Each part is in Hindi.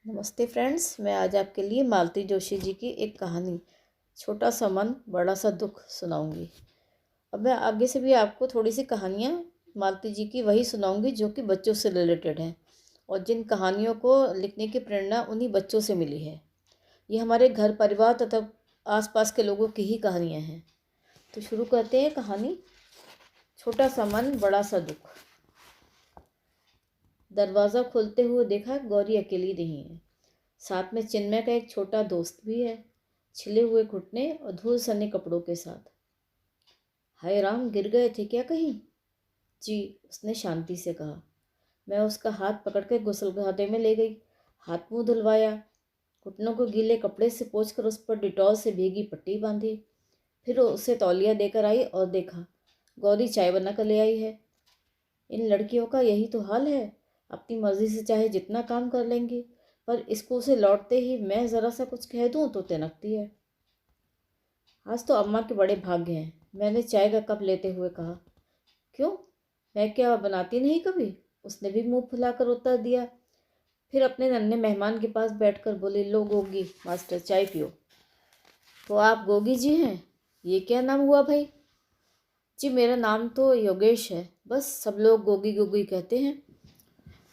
नमस्ते फ्रेंड्स, मैं आज आपके लिए मालती जोशी जी की एक कहानी छोटा सा मन बड़ा सा दुख सुनाऊंगी। अब मैं आगे से भी आपको थोड़ी सी कहानियाँ मालती जी की वही सुनाऊंगी जो कि बच्चों से रिलेटेड हैं और जिन कहानियों को लिखने की प्रेरणा उन्हीं बच्चों से मिली है। ये हमारे घर परिवार तथा आसपास के लोगों की ही कहानियाँ हैं। तो शुरू करते हैं कहानी। छोटा सा मन बड़ा सा दुख। दरवाज़ा खोलते हुए देखा गौरी अकेली नहीं है, साथ में चिन्मय का एक छोटा दोस्त भी है, छिले हुए घुटने और धूल सने कपड़ों के साथ। हाय राम, गिर गए थे क्या कहीं? जी, उसने शांति से कहा। मैं उसका हाथ पकड़कर गुसलखाने में ले गई, हाथ मुंह धुलवाया, घुटनों को गीले कपड़े से पोंछकर उस पर डिटॉल से भीगी पट्टी बांधी। फिर उसे तौलिया देकर आई और देखा गौरी चाय बना कर ले आई है। इन लड़कियों का यही तो हाल है, अपनी मर्जी से चाहे जितना काम कर लेंगी, पर स्कूल से लौटते ही मैं ज़रा सा कुछ कह दूं तो तिनकती है। आज तो अम्मा के बड़े भाग्य हैं, मैंने चाय का कप लेते हुए कहा। क्यों, मैं क्या बनाती नहीं कभी? उसने भी मुंह फुलाकर उत्तर दिया। फिर अपने नन्हे मेहमान के पास बैठकर बोली, लो गोगी मास्टर, चाय पियो। तो आप गोगी जी हैं? ये क्या नाम हुआ भाई? जी, मेरा नाम तो योगेश है, बस सब लोग गोगी गोगी कहते हैं।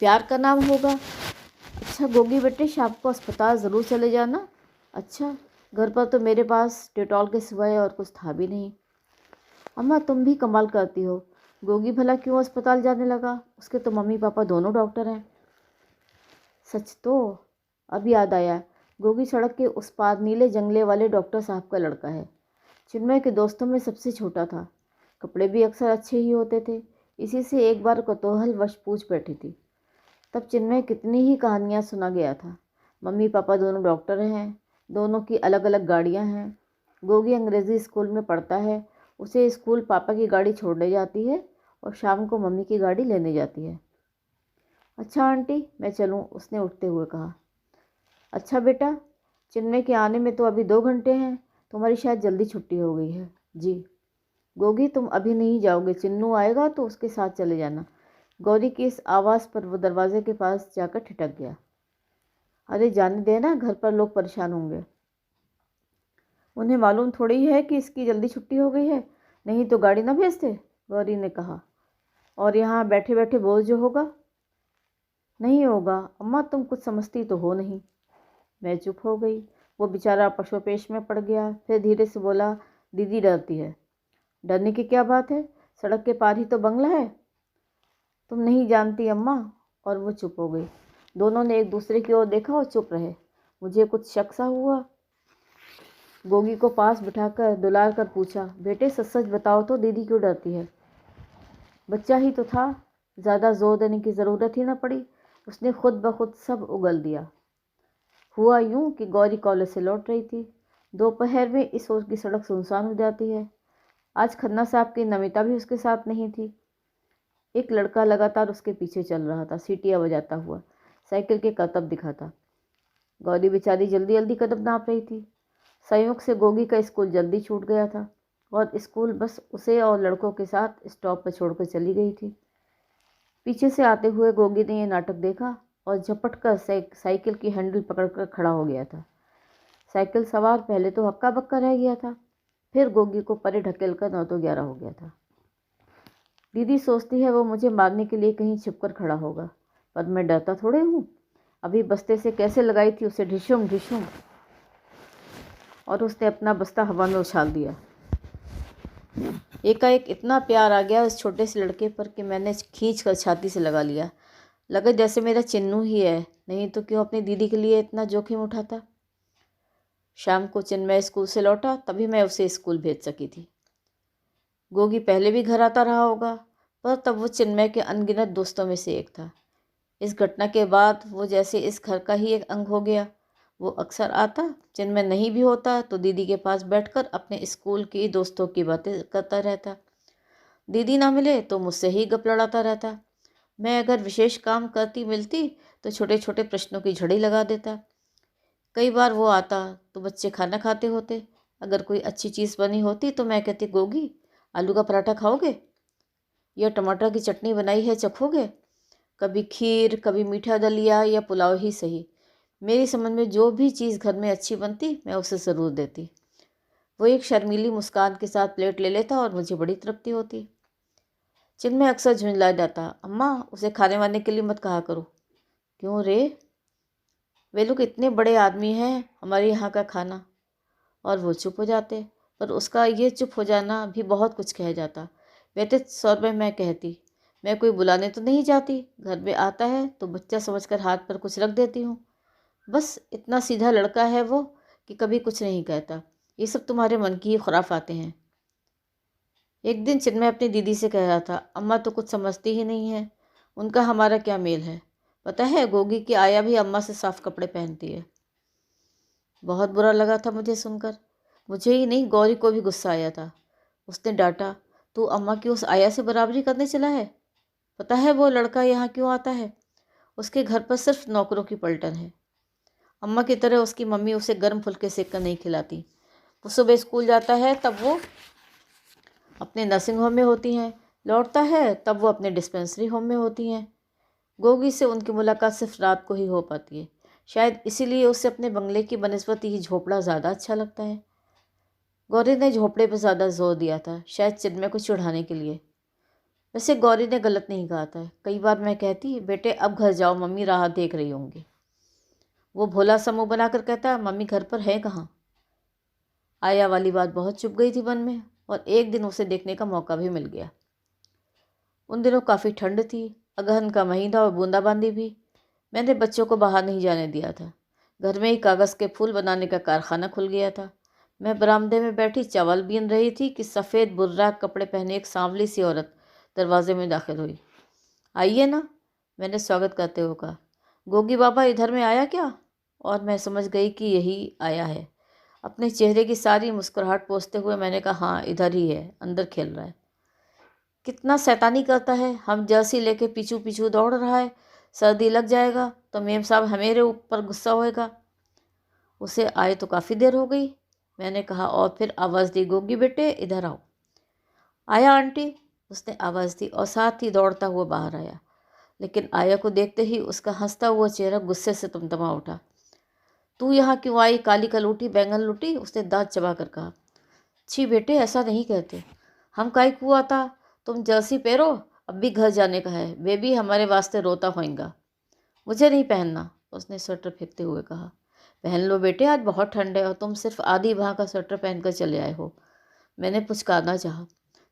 प्यार का नाम होगा। अच्छा गोगी बेटे, शाम को अस्पताल ज़रूर चले जाना। अच्छा, घर पर तो मेरे पास डेटॉल के सिवाय और कुछ था भी नहीं। अम्मा तुम भी कमाल करती हो, गोगी भला क्यों अस्पताल जाने लगा? उसके तो मम्मी पापा दोनों डॉक्टर हैं। सच तो? अब याद आया, गोगी सड़क के उस पार नीले जंगले वाले डॉक्टर साहब का लड़का है। चिन्मय के दोस्तों में सबसे छोटा था, कपड़े भी अक्सर अच्छे ही होते थे। इसी से एक बार कौतूहल वश पूछ बैठी थी। तब चिन्मय कितनी ही कहानियाँ सुना गया था। मम्मी पापा दोनों डॉक्टर हैं, दोनों की अलग अलग गाड़ियाँ हैं। गोगी अंग्रेज़ी स्कूल में पढ़ता है, उसे स्कूल पापा की गाड़ी छोड़ने जाती है और शाम को मम्मी की गाड़ी लेने जाती है। अच्छा आंटी, मैं चलूँ? उसने उठते हुए कहा। अच्छा बेटा, चिन्मय के आने में तो अभी 2 घंटे हैं, तुम्हारी शायद जल्दी छुट्टी हो गई है। जी। गोगी तुम अभी नहीं जाओगे, चिन्नू आएगा तो उसके साथ चले जाना। गौरी की इस आवाज़ पर वो दरवाजे के पास जाकर ठिठक गया। अरे जाने देना, घर पर लोग परेशान होंगे। उन्हें मालूम थोड़ी है कि इसकी जल्दी छुट्टी हो गई है, नहीं तो गाड़ी ना भेजते, गौरी ने कहा। और यहाँ बैठे बैठे बोझ जो होगा। नहीं होगा अम्मा, तुम कुछ समझती तो हो नहीं। मैं चुप हो गई। वो बेचारा पशुपेश में पड़ गया। फिर धीरे से बोला, दीदी डरती है। डरने की क्या बात है, सड़क के पार ही तो बंगला है। तुम नहीं जानती अम्मा। और वो चुप हो गई। दोनों ने एक दूसरे की ओर देखा और चुप रहे। मुझे कुछ शक सा हुआ। गोगी को पास बिठाकर दुलार कर पूछा, बेटे सच सच बताओ तो, दीदी क्यों डरती है? बच्चा ही तो था, ज़्यादा जोर देने की ज़रूरत ही न पड़ी, उसने खुद ब खुद सब उगल दिया। हुआ यूं कि गौरी कॉलेज से लौट रही थी। दोपहर में इस ओर की सड़क सुनसान हो जाती है। आज खन्ना साहब की नमिता भी उसके साथ नहीं थी। एक लड़का लगातार उसके पीछे चल रहा था, सीटियाँ बजाता हुआ, साइकिल के करतब दिखाता। गौरी बेचारी जल्दी जल्दी कदम नाप रही थी। संयोग से गोगी का स्कूल जल्दी छूट गया था और स्कूल बस उसे और लड़कों के साथ स्टॉप पर छोड़कर चली गई थी। पीछे से आते हुए गोगी ने यह नाटक देखा और झपट कर साइकिल की हैंडल पकड़कर खड़ा हो गया था। साइकिल सवार पहले तो हक्का बक्का रह गया था, फिर गोगी को परे ढकेल कर 9 तो 11 हो गया था। दीदी सोचती है वो मुझे मारने के लिए कहीं छिपकर खड़ा होगा, पर मैं डरता थोड़े हूँ। अभी बस्ते से कैसे लगाई थी उसे, ढिशुम ढिशुम, और उसने अपना बस्ता हवा में उछाल दिया। एकाएक इतना प्यार आ गया उस छोटे से लड़के पर कि मैंने खींच कर छाती से लगा लिया। लगा जैसे मेरा चिन्नू ही है, नहीं तो क्यों अपनी दीदी के लिए इतना जोखिम उठाता। शाम को चिन्मय स्कूल से लौटा, तभी मैं उसे स्कूल भेज सकी थी। गोगी पहले भी घर आता रहा होगा, पर तब वो चिन्मय के अनगिनत दोस्तों में से एक था। इस घटना के बाद वो जैसे इस घर का ही एक अंग हो गया। वो अक्सर आता, चिन्मय नहीं भी होता तो दीदी के पास बैठकर अपने स्कूल की दोस्तों की बातें करता रहता। दीदी ना मिले तो मुझसे ही गप लड़ाता रहता। मैं अगर विशेष काम करती मिलती तो छोटे छोटे प्रश्नों की झड़ी लगा देता। कई बार वो आता तो बच्चे खाना खाते होते। अगर कोई अच्छी चीज़ बनी होती तो मैं कहती, गोगी आलू का पराठा खाओगे या टमाटर की चटनी बनाई है, चखोगे? कभी खीर, कभी मीठा दलिया या पुलाव ही सही। मेरी समझ में जो भी चीज़ घर में अच्छी बनती मैं उसे ज़रूर देती। वो एक शर्मीली मुस्कान के साथ प्लेट ले लेता और मुझे बड़ी तृप्ति होती। चिन्मय अक्सर झुंझला जाता, अम्मा उसे खाने वाने के लिए मत कहा करो। क्यों रे? वे लोग इतने बड़े आदमी हैं, हमारे यहाँ का खाना। और वो चुप हो जाते, पर उसका ये चुप हो जाना भी बहुत कुछ कह जाता। व्यथित स्वर में मैं कहती, मैं कोई बुलाने तो नहीं जाती, घर में आता है तो बच्चा समझकर हाथ पर कुछ रख देती हूँ। बस इतना सीधा लड़का है वो कि कभी कुछ नहीं कहता। ये सब तुम्हारे मन की ही खुराफाते हैं। एक दिन चिन्मय अपनी दीदी से कह रहा था, अम्मा तो कुछ समझती ही नहीं है, उनका हमारा क्या मेल है। पता है गोगी की आया भी अम्मा से साफ कपड़े पहनती है। बहुत बुरा लगा था मुझे सुनकर। मुझे ही नहीं, गौरी को भी गुस्सा आया था। उसने डांटा, तू अम्मा की उस आया से बराबरी करने चला है? पता है वो लड़का यहाँ क्यों आता है? उसके घर पर सिर्फ नौकरों की पलटन है। अम्मा की तरह उसकी मम्मी उसे गर्म फुल्के सेक कर नहीं खिलाती। वो सुबह स्कूल जाता है तब वो अपने नर्सिंग होम में होती हैं, लौटता है तब वो अपने डिस्पेंसरी होम में होती हैं। गोगी से उनकी मुलाकात सिर्फ रात को ही हो पाती है। शायद इसीलिए उसे अपने बंगले की बनस्पति ही झोपड़ा ज़्यादा अच्छा लगता है। गौरी ने झोपड़े पर ज़्यादा जोर दिया था, शायद चिन्मय को चिढ़ाने के लिए। वैसे गौरी ने गलत नहीं कहा था। कई बार मैं कहती, बेटे अब घर जाओ, मम्मी राह देख रही होंगी। वो भोला सा मुँह बनाकर कहता, मम्मी घर पर है कहाँ? आया वाली बात बहुत चुप गई थी मन में, और एक दिन उसे देखने का मौका भी मिल गया। उन दिनों काफ़ी ठंड थी, अगहन का महीना और बूंदाबांदी भी। मैंने बच्चों को बाहर नहीं जाने दिया था। घर में ही कागज़ के फूल बनाने का कारखाना खुल गया था। मैं बरामदे में बैठी चावल बीन रही थी कि सफ़ेद बुर्राक कपड़े पहने एक सांवली सी औरत दरवाजे में दाखिल हुई। आइए ना, मैंने स्वागत करते हुए कहा। गोगी बाबा इधर में आया क्या? और मैं समझ गई कि यही आया है। अपने चेहरे की सारी मुस्कुराहट पोंछते हुए मैंने कहा, हाँ इधर ही है, अंदर खेल रहा है। कितना शैतानी करता है, हम जर्सी लेके पीछू पीछू दौड़ रहा है। सर्दी लग जाएगा तो मेम साहब हमारे ऊपर गुस्सा होएगा। उसे आए तो काफ़ी देर हो गई, मैंने कहा, और फिर आवाज़ दी, गोगी बेटे इधर आओ। आया आंटी, उसने आवाज़ दी और साथ ही दौड़ता हुआ बाहर आया। लेकिन आया को देखते ही उसका हंसता हुआ चेहरा गुस्से से तमतमा उठा। तू यहाँ क्यों आई, काली कलूटी बैंगन लूटी? उसने दांत चबा कर कहा। छी बेटे, ऐसा नहीं कहते। हम काहे को आता, तुम जर्सी पहरो, अब भी घर जाने का है। बेबी हमारे वास्ते रोता होएगा। मुझे नहीं पहनना, उसने स्वेटर फेंकते हुए कहा। पहन लो बेटे, आज बहुत ठंड है और तुम सिर्फ आधी बाह का स्वेटर पहनकर चले आए हो। मैंने पुचकारना चाहा।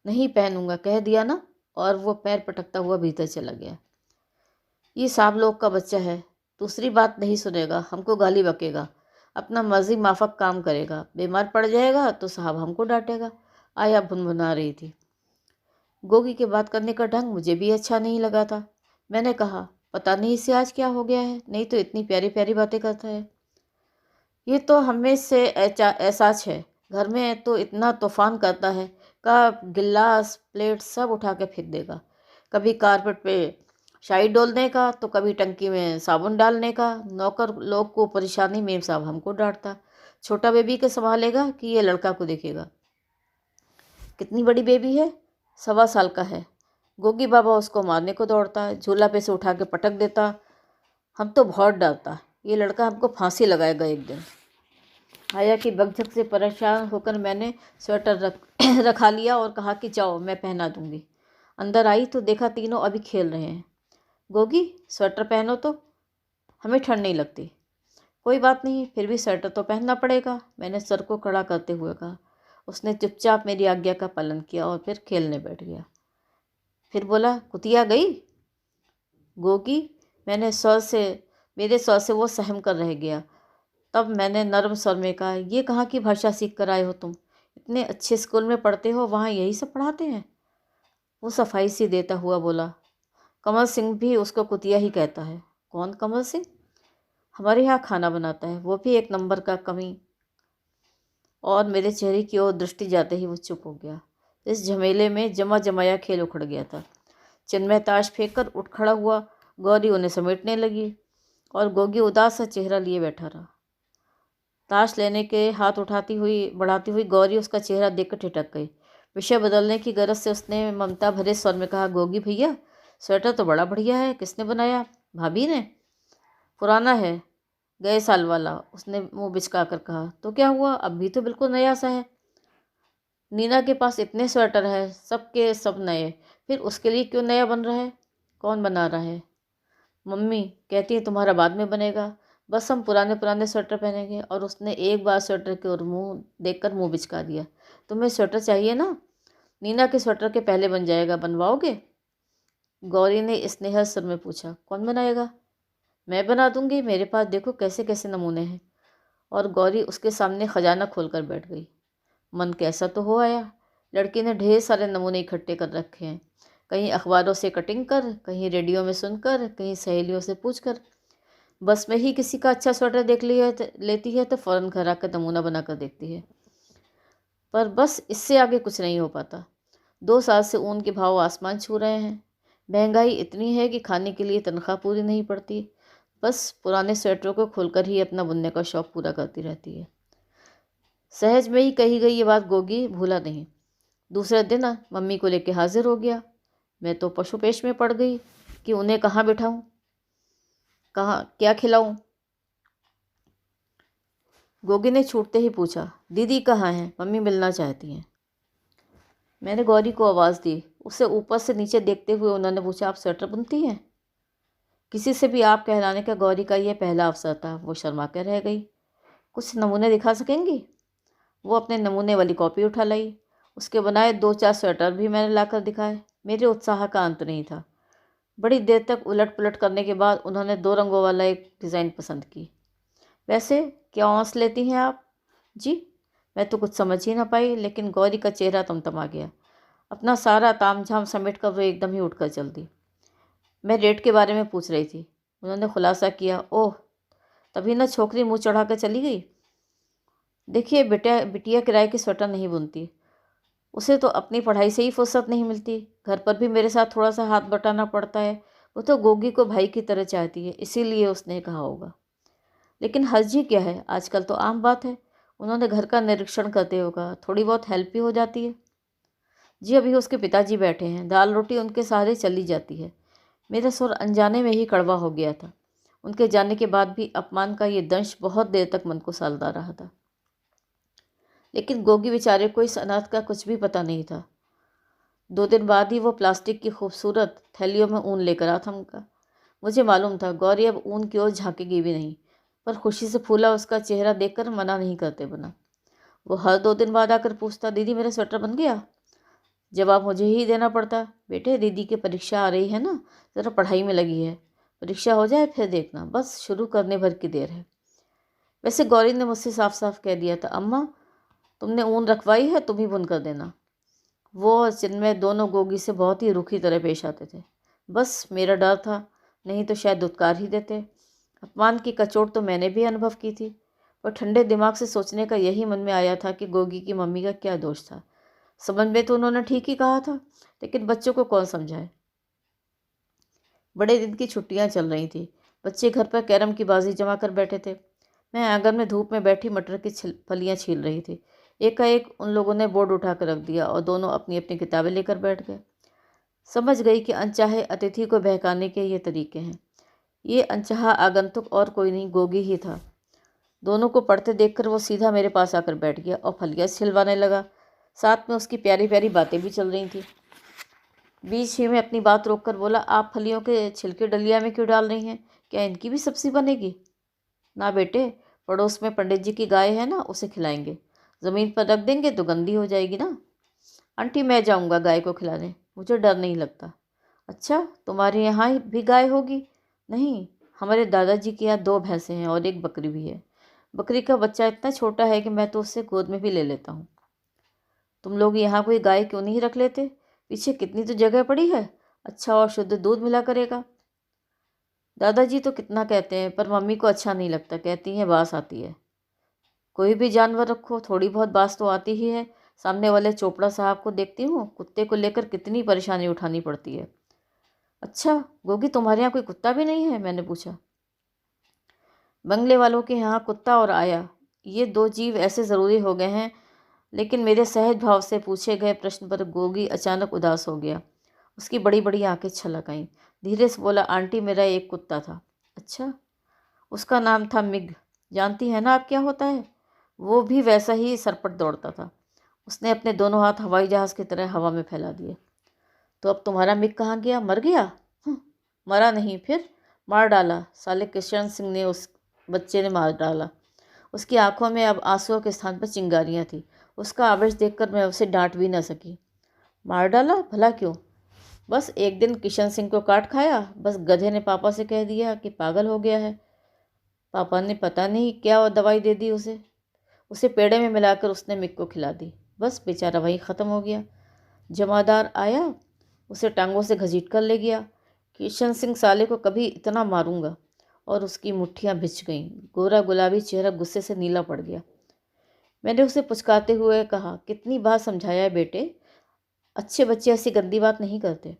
नहीं पहनूंगा, कह दिया ना, और वो पैर पटकता हुआ भीतर चला गया। ये साहब लोग का बच्चा है, दूसरी बात नहीं सुनेगा, हमको गाली बकेगा, अपना मर्जी माफक काम करेगा। बीमार पड़ जाएगा तो साहब हमको डांटेगा। आया भुनभुना रही थी। गोगी के बात करने का ढंग मुझे भी अच्छा नहीं लगा था। मैंने कहा, पता नहीं इसे आज क्या हो गया है, नहीं तो इतनी प्यारी प्यारी बातें करता है। ये तो हमें से एहसास है, घर में तो इतना तूफान करता है, कप गिलास प्लेट सब उठा के फेंक देगा। कभी कारपेट पे शाही डोलने का तो कभी टंकी में साबुन डालने का। नौकर लोग को परेशानी, मेम साहब हमको डांटता। छोटा बेबी के संभालेगा कि ये लड़का को देखेगा। कितनी बड़ी बेबी है, 1.25 साल का है। गोगी बाबा उसको मारने को दौड़ता है, झूला पे से उठा के पटक देता। हम तो बहुत डरता, ये लड़का हमको फांसी लगाएगा एक दिन। आया की बकझक से परेशान होकर मैंने स्वेटर रखा लिया और कहा कि जाओ मैं पहना दूंगी। अंदर आई तो देखा तीनों अभी खेल रहे हैं। गोगी स्वेटर पहनो तो, हमें ठंड नहीं लगती। कोई बात नहीं, फिर भी स्वेटर तो पहनना पड़ेगा, मैंने सर को खड़ा करते हुए कहा। उसने चुपचाप मेरी आज्ञा का पालन किया और फिर खेलने बैठ गया। फिर बोला, कुतिया गई? गोगी, मेरे स्वर से वो सहम कर रह गया। तब मैंने नर्म स्वर में कहा, ये कहाँ की भाषा सीख कर आए हो तुम? इतने अच्छे स्कूल में पढ़ते हो, वहाँ यही सब पढ़ाते हैं? वो सफाई सी देता हुआ बोला, कमल सिंह भी उसको कुतिया ही कहता है। कौन कमल सिंह? हमारे यहाँ खाना बनाता है, वो भी 1 नंबर का कमी। और मेरे चेहरे की ओर दृष्टि जाते ही वो चुप हो गया। इस झमेले में जमा जमाया खेल उखड़ गया था। चिन्मय ताश फेंक कर उठ खड़ा हुआ, गौरी उन्हें समेटने लगी और गोगी उदास सा चेहरा लिए बैठा रहा। ताश लेने के हाथ बढ़ाती हुई गौरी उसका चेहरा देखकर ठिठक गई। विषय बदलने की गरज से उसने ममता भरे स्वर में कहा, गोगी भैया स्वेटर तो बड़ा बढ़िया है, किसने बनाया? भाभी ने? पुराना है, गए साल वाला, उसने मुंह बिचका कर कहा। तो क्या हुआ, अब भी तो बिल्कुल नया सा है। नीना के पास इतने स्वेटर है, सबके सब नए, फिर उसके लिए क्यों नया बन रहा है? कौन बना रहा है? मम्मी कहती है तुम्हारा बाद में बनेगा, बस हम पुराने पुराने स्वेटर पहनेंगे। और उसने एक बार स्वेटर की ओर मुंह देखकर मुंह बिचका दिया। तुम्हें स्वेटर चाहिए ना? नीना के स्वेटर के पहले बन जाएगा, बनवाओगे? गौरी ने स्नेहल सुर में पूछा। कौन बनाएगा? मैं बना दूंगी, मेरे पास देखो कैसे कैसे नमूने हैं। और गौरी उसके सामने खजाना खोलकर बैठ गई। मन कैसा तो हो आया। लड़की ने ढेर सारे नमूने इकट्ठे कर रखे हैं, कहीं अखबारों से कटिंग कर, कहीं रेडियो में सुनकर, कहीं सहेलियों से पूछकर। बस में ही किसी का अच्छा स्वेटर देख लिया लेती है तो फ़ौरन घर आकर नमूना बना कर देखती है। पर बस इससे आगे कुछ नहीं हो पाता। 2 साल से ऊन के भाव आसमान छू रहे हैं। महंगाई इतनी है कि खाने के लिए तनख्वाह पूरी नहीं पड़ती। बस पुराने स्वेटरों को खोलकर ही अपना बुनने का शौक़ पूरा करती रहती है। सहज में ही कही गई ये बात गोगी भूला नहीं। दूसरे दिन मम्मी को लेकर हाजिर हो गया। मैं तो पशुपेश में पड़ गई कि उन्हें कहाँ बिठाऊं, कहाँ क्या खिलाऊं। गोगी ने छूटते ही पूछा, दीदी कहाँ हैं? मम्मी मिलना चाहती हैं। मैंने गौरी को आवाज़ दी। उसे ऊपर से नीचे देखते हुए उन्होंने पूछा, आप स्वेटर बुनती हैं? किसी से भी आप कहलाने का गौरी का यह पहला अवसर था। वो शर्मा कर रह गई। कुछ नमूने दिखा सकेंगी? वो अपने नमूने वाली कॉपी उठा लाई। उसके बनाए 2-4 स्वेटर भी मैंने लाकर दिखाए। मेरे उत्साह का अंत नहीं था। बड़ी देर तक उलट पुलट करने के बाद उन्होंने 2 रंगों वाला एक डिज़ाइन पसंद की। वैसे क्या औंस लेती हैं आप? जी। मैं तो कुछ समझ ही ना पाई, लेकिन गौरी का चेहरा तमतमा गया। अपना सारा तामझाम समेट कर वो एकदम ही उठकर चल दी। मैं रेट के बारे में पूछ रही थी। उन्होंने खुलासा किया। ओह, तभी ना छोकरी मुँह चढ़ा कर चली गई। देखिए बिटिया किराए की स्वेटर नहीं बुनती। उसे तो अपनी पढ़ाई से ही फुर्सत नहीं मिलती। घर पर भी मेरे साथ थोड़ा सा हाथ बटाना पड़ता है। वो तो गोगी को भाई की तरह चाहती है, इसीलिए उसने कहा होगा। लेकिन हर्जी क्या है, आजकल तो आम बात है। उन्होंने घर का निरीक्षण करते होगा, थोड़ी बहुत हेल्प भी हो जाती है। जी, अभी उसके पिताजी बैठे हैं, दाल रोटी उनके सहारे चली जाती है। मेरा सुर अनजाने में ही कड़वा हो गया था। उनके जाने के बाद भी अपमान का ये दंश बहुत देर तक मन को सालता रहा था। लेकिन गोगी बेचारे को इस अनाथ का कुछ भी पता नहीं था। 2 दिन बाद ही वो प्लास्टिक की खूबसूरत थैलियों में ऊन लेकर आ थमका। मुझे मालूम था गौरी अब ऊन की ओर झांकेगी भी नहीं, पर खुशी से फूला उसका चेहरा देखकर मना नहीं करते बना। वो हर 2 दिन बाद आकर पूछता, दीदी मेरा स्वेटर बन गया? जवाब मुझे ही देना पड़ता, बेटे दीदी की परीक्षा आ रही है ना, ज़रा पढ़ाई में लगी है। परीक्षा हो जाए फिर देखना, बस शुरू करने भर की देर है। वैसे गौरी ने मुझसे साफ साफ कह दिया था, अम्मा तुमने ऊन रखवाई है, तुम ही बुन कर देना। वो और चिन्मय दोनों गोगी से बहुत ही रूखी तरह पेश आते थे। बस मेरा डर था, नहीं तो शायद दुत्कार ही देते। अपमान की कचोट तो मैंने भी अनुभव की थी, पर ठंडे दिमाग से सोचने का यही मन में आया था कि गोगी की मम्मी का क्या दोष था। समझ में तो उन्होंने ठीक ही कहा था, लेकिन बच्चों को कौन समझाए। बड़े दिन की छुट्टियां चल रही थी। बच्चे घर पर कैरम की बाजी जमा कर बैठे थे। मैं आंगन में धूप में बैठी मटर की फलियां छील रही थी। एकाएक उन लोगों ने बोर्ड उठा कर रख दिया और दोनों अपनी अपनी किताबें लेकर बैठ गए। समझ गई कि अनचाहे अतिथि को बहकाने के ये तरीके हैं। ये अनचाहा आगंतुक और कोई नहीं, गोगी ही था। दोनों को पढ़ते देखकर वो सीधा मेरे पास आकर बैठ गया और फलियां छिलवाने लगा। साथ में उसकी प्यारी प्यारी बातें भी चल रही थी। बीच ही में अपनी बात रोककर बोला, आप फलियों के छिलके डलिया में क्यों डाल रही हैं? क्या इनकी भी सब्जी बनेगी? ना बेटे, पड़ोस में पंडित जी की गाय है ना, उसे खिलाएंगे। ज़मीन पर रख देंगे तो गंदी हो जाएगी ना। आंटी मैं जाऊंगा गाय को खिलाने, मुझे डर नहीं लगता। अच्छा, तुम्हारे यहाँ भी गाय होगी? नहीं, हमारे दादाजी के यहाँ 2 भैंसें हैं और एक बकरी भी है। बकरी का बच्चा इतना छोटा है कि मैं तो उससे गोद में भी ले लेता हूँ। तुम लोग यहाँ कोई गाय क्यों नहीं रख लेते? पीछे कितनी तो जगह पड़ी है, अच्छा और शुद्ध दूध मिला करेगा। दादाजी तो कितना कहते हैं, पर मम्मी को अच्छा नहीं लगता, कहती हैं बास आती है। कोई भी जानवर रखो, थोड़ी बहुत बास तो आती ही है। सामने वाले चोपड़ा साहब को देखती हूँ, कुत्ते को लेकर कितनी परेशानी उठानी पड़ती है। अच्छा गोगी, तुम्हारे यहाँ कोई कुत्ता भी नहीं है? मैंने पूछा। बंगले वालों के यहाँ कुत्ता और आया, ये 2 जीव ऐसे ज़रूरी हो गए हैं। लेकिन मेरे सहज भाव से पूछे गए प्रश्न पर गोगी अचानक उदास हो गया। उसकी बड़ी बड़ी आंखें छलक आईं। धीरे से बोला, आंटी मेरा एक कुत्ता था। अच्छा, उसका नाम था मिग। जानती है ना आप क्या होता है? वो भी वैसा ही सरपट दौड़ता था। उसने अपने दोनों हाथ हवाई जहाज़ की तरह हवा में फैला दिए। तो अब तुम्हारा मिग कहाँ गया? मर गया? मरा नहीं, फिर मार डाला। साले किशन सिंह ने उस बच्चे ने मार डाला। उसकी आंखों में अब आंसुओं के स्थान पर चिंगारियां थी। उसका आवेश देखकर मैं उसे डांट भी न सकी। मार डाला? भला क्यों? बस एक दिन किशन सिंह को काट खाया। बस गधे ने पापा से कह दिया कि पागल हो गया है। पापा ने पता नहीं क्या दवाई दे दी उसे। उसे पेड़े में मिलाकर उसने मिग को खिला दी। बस बेचारा वहीं ख़त्म हो गया। जमादार आया, उसे टांगों से घसीट कर ले गया। किशन सिंह साले को कभी इतना मारूंगा। और उसकी मुट्ठियां भिंच गईं। गोरा गुलाबी चेहरा गुस्से से नीला पड़ गया। मैंने उसे पुचकाते हुए कहा, कितनी बार समझाया है बेटे, अच्छे बच्चे ऐसी गंदी बात नहीं करते।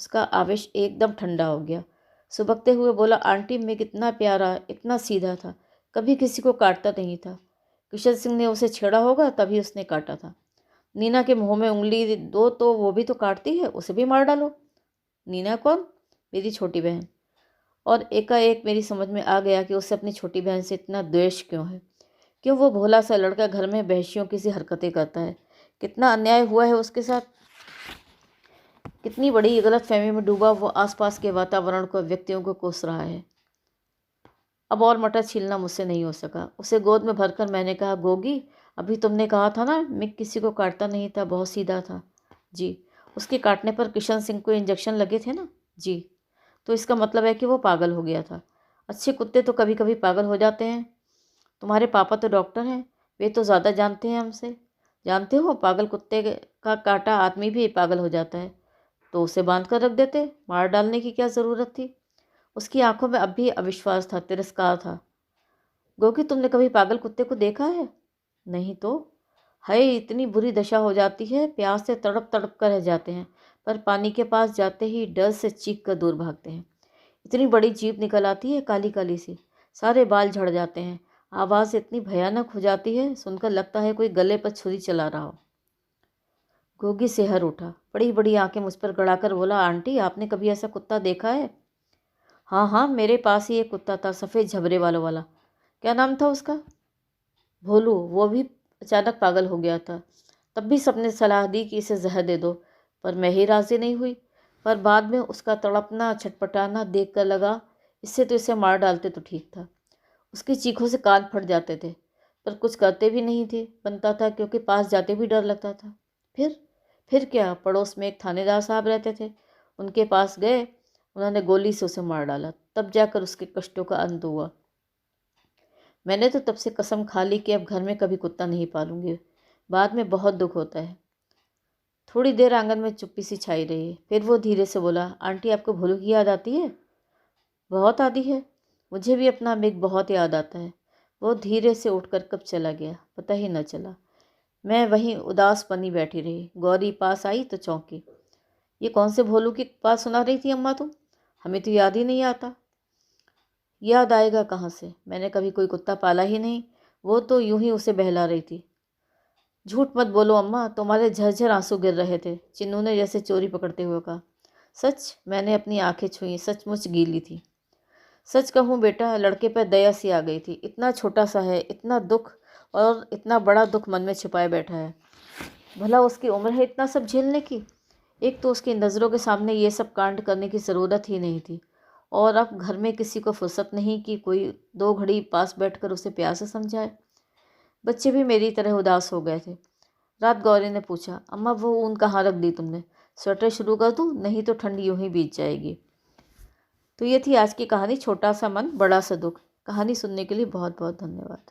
उसका आवेश एकदम ठंडा हो गया। सुबकते हुए बोला, आंटी मैं कितना प्यारा, इतना सीधा था, कभी किसी को काटता नहीं था। किशन सिंह ने उसे छेड़ा होगा तभी उसने काटा था। नीना के मुंह में उंगली दो तो वो भी तो काटती है, उसे भी मार डालो। नीना कौन? मेरी छोटी बहन। और एकाएक मेरी समझ में आ गया कि उसे अपनी छोटी बहन से इतना द्वेष क्यों है। क्यों वो भोला सा लड़का घर में बहशियों की सी हरकतें करता है। कितना अन्याय हुआ है उसके साथ। कितनी बड़ी गलतफहमी में डूबा वो आसपास के वातावरण को, व्यक्तियों को कोस रहा है। अब और मटर छीलना मुझसे नहीं हो सका। उसे गोद में भरकर मैंने कहा, गोगी अभी तुमने कहा था ना मिग किसी को काटता नहीं था, बहुत सीधा था। जी। उसके काटने पर किशन सिंह को इंजेक्शन लगे थे ना? जी। तो इसका मतलब है कि वो पागल हो गया था। अच्छे कुत्ते तो कभी कभी पागल हो जाते हैं। तुम्हारे पापा तो डॉक्टर हैं, वे तो ज़्यादा जानते हैं हमसे। जानते हो, पागल कुत्ते का काटा आदमी भी पागल हो जाता है। तो उसे बांध कर रख देते, मार डालने की क्या ज़रूरत थी? उसकी आंखों में अब भी अविश्वास था, तिरस्कार था। गोगी तुमने कभी पागल कुत्ते को देखा है? नहीं तो। हाय, इतनी बुरी दशा हो जाती है, प्यास से तड़प तड़प कर रह जाते हैं, पर पानी के पास जाते ही डर से चीख कर दूर भागते हैं। इतनी बड़ी जीभ निकल आती है काली काली सी, सारे बाल झड़ जाते हैं। आवाज़ इतनी भयानक हो जाती है, सुनकर लगता है कोई गले पर छुरी चला रहा हो। गोगी सिहर उठा, बड़ी बड़ी आंखें मुझ पर गड़ाकर बोला, आंटी आपने कभी ऐसा कुत्ता देखा है? हाँ हाँ, मेरे पास ही एक कुत्ता था, सफ़ेद झबरे वालों वाला। क्या नाम था उसका? भोलू। वो भी अचानक पागल हो गया था। तब भी सबने सलाह दी कि इसे जहर दे दो, पर मैं ही राज़ी नहीं हुई। पर बाद में उसका तड़पना छटपटाना देख कर लगा, इससे तो इसे मार डालते तो ठीक था। उसकी चीखों से कान फट जाते थे, पर कुछ करते भी नहीं थे बनता था, क्योंकि पास जाते भी डर लगता था। फिर क्या, पड़ोस में एक थानेदार साहब रहते थे, उनके पास गए, उन्होंने गोली से उसे मार डाला। तब जाकर उसके कष्टों का अंत हुआ। मैंने तो तब से कसम खा ली कि अब घर में कभी कुत्ता नहीं पालूंगी। बाद में बहुत दुख होता है। थोड़ी देर आंगन में चुप्पी सी छाई रही। फिर वो धीरे से बोला, आंटी आपको भोलू की याद आती है? बहुत आती है। मुझे भी अपना मिग बहुत याद आता है। वो धीरे से उठकर कब चला गया पता ही न चला। मैं वहीं उदास बनी बैठी रही। गौरी पास आई तो चौंकी। ये कौन से भोलू की बात सुना रही थी अम्मा तुम? हमें तो याद ही नहीं आता। याद आएगा कहाँ से, मैंने कभी कोई कुत्ता पाला ही नहीं। वो तो यूं ही उसे बहला रही थी। झूठ मत बोलो अम्मा, तुम्हारे झरझर आंसू गिर रहे थे, चिन्नू ने जैसे चोरी पकड़ते हुए कहा। सच? मैंने अपनी आंखें छुई, सचमुच गीली थी। सच कहूँ बेटा, लड़के पर दया सी आ गई थी। इतना छोटा सा है, इतना दुख और इतना बड़ा दुख मन में छिपाए बैठा है। भला उसकी उम्र है इतना सब झेलने की? एक तो उसकी नज़रों के सामने ये सब कांड करने की ज़रूरत ही नहीं थी, और अब घर में किसी को फुर्सत नहीं कि कोई दो घड़ी पास बैठकर उसे प्यार से समझाए। बच्चे भी मेरी तरह उदास हो गए थे। रात गौरी ने पूछा, अम्मा वो ऊन कहाँ रख दी तुमने? स्वेटर शुरू कर दूँ? नहीं तो ठंड यूं ही बीत जाएगी। तो ये थी आज की कहानी, छोटा सा मन बड़ा सा दुख। कहानी सुनने के लिए बहुत बहुत धन्यवाद।